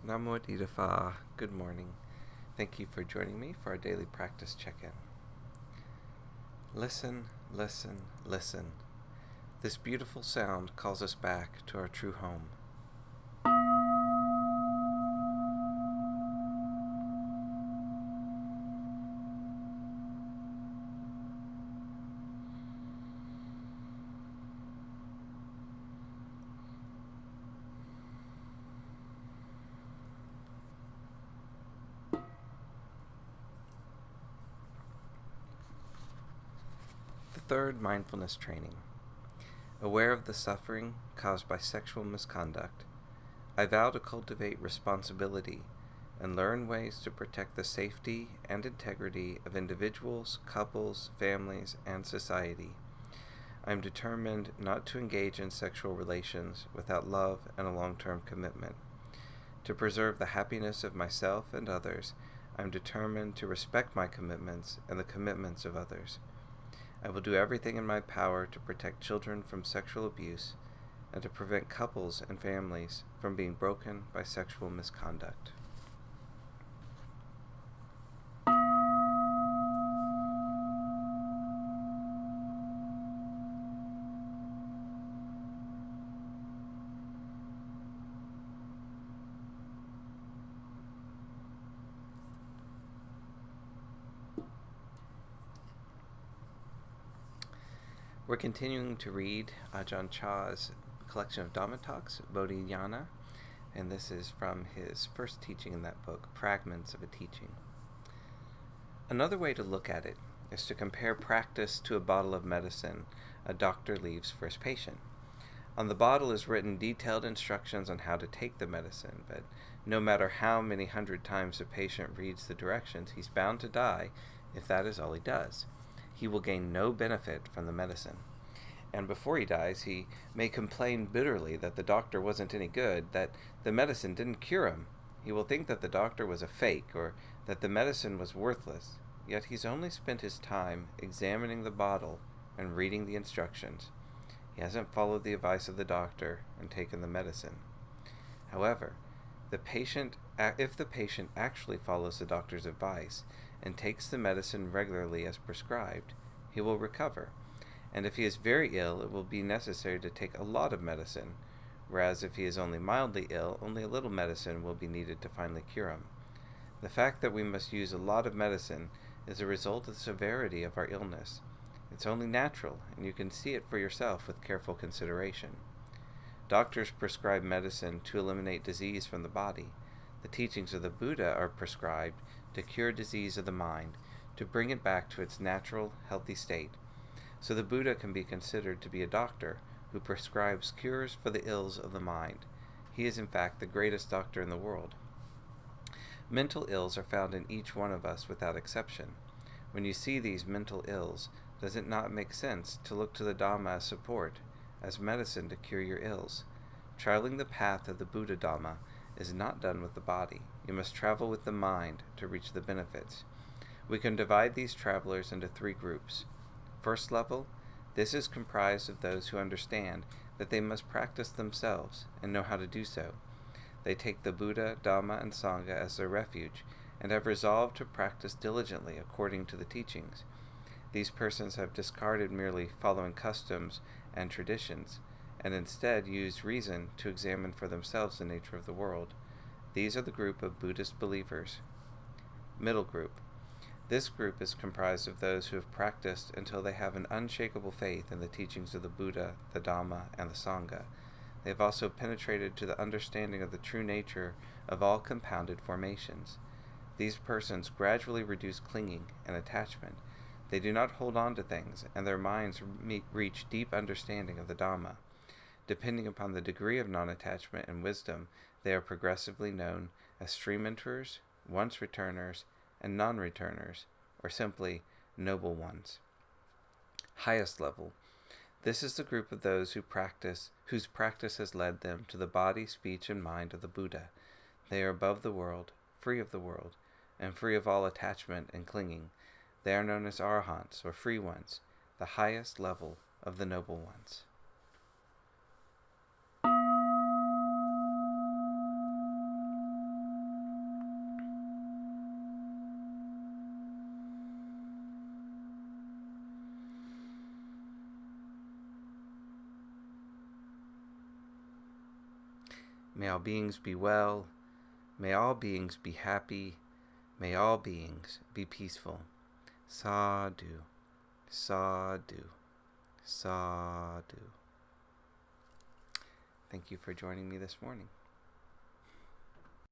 Nammo Phat. Good morning. Thank you for joining me for our daily practice check-in. Listen, listen, listen. This beautiful sound calls us back to our true home. The third mindfulness training. Aware of the suffering caused by sexual misconduct, I vow to cultivate responsibility and learn ways to protect the safety and integrity of individuals, couples, families, and society. I am determined not to engage in sexual relations without love and a long-term commitment. To preserve the happiness of myself and others, I am determined to respect my commitments and the commitments of others. I will do everything in my power to protect children from sexual abuse and to prevent couples and families from being broken by sexual misconduct. We're continuing to read Ajahn Chah's collection of Dhamma talks, Bodhinyana, and this is from his first teaching in that book, Fragments of a Teaching. Another way to look at it is to compare practice to a bottle of medicine a doctor leaves for his patient. On the bottle is written detailed instructions on how to take the medicine, but no matter how many hundred times a patient reads the directions, he's bound to die if that is all he does. He will gain no benefit from the medicine. And before he dies, he may complain bitterly that the doctor wasn't any good, that the medicine didn't cure him. He will think that the doctor was a fake, or that the medicine was worthless. Yet he's only spent his time examining the bottle and reading the instructions. He hasn't followed the advice of the doctor and taken the medicine. However, if the patient actually follows the doctor's advice and takes the medicine regularly as prescribed, he will recover. And if he is very ill, it will be necessary to take a lot of medicine, whereas if he is only mildly ill, only a little medicine will be needed to finally cure him. The fact that we must use a lot of medicine is a result of the severity of our illness. It's only natural, and you can see it for yourself with careful consideration. Doctors prescribe medicine to eliminate disease from the body. The teachings of the Buddha are prescribed to cure disease of the mind, to bring it back to its natural, healthy state. So the Buddha can be considered to be a doctor who prescribes cures for the ills of the mind. He is in fact the greatest doctor in the world. Mental ills are found in each one of us without exception. When you see these mental ills, does it not make sense to look to the Dhamma as support, as medicine to cure your ills? Traveling the path of the Buddha Dhamma is not done with the body. You must travel with the mind to reach the benefits. We can divide these travelers into three groups. First level, this is comprised of those who understand that they must practice themselves and know how to do so. They take the Buddha, Dhamma, and Sangha as their refuge and have resolved to practice diligently according to the teachings. These persons have discarded merely following customs and traditions, and instead used reason to examine for themselves the nature of the world. These are the group of Buddhist believers. Middle group. This group is comprised of those who have practiced until they have an unshakable faith in the teachings of the Buddha, the Dhamma, and the Sangha. They have also penetrated to the understanding of the true nature of all compounded formations. These persons gradually reduce clinging and attachment. They do not hold on to things, and their minds reach deep understanding of the Dhamma. Depending upon the degree of non-attachment and wisdom, they are progressively known as stream enterers, once returners, and non-returners, or simply noble ones. Highest level. This is the group of those whose practice has led them to the body, speech, and mind of the Buddha. They are above the world, free of the world, and free of all attachment and clinging. They are known as arahants, or free ones, the highest level of the noble ones. May all beings be well. May all beings be happy. May all beings be peaceful. Sadhu, sadhu, sadhu. Thank you for joining me this morning.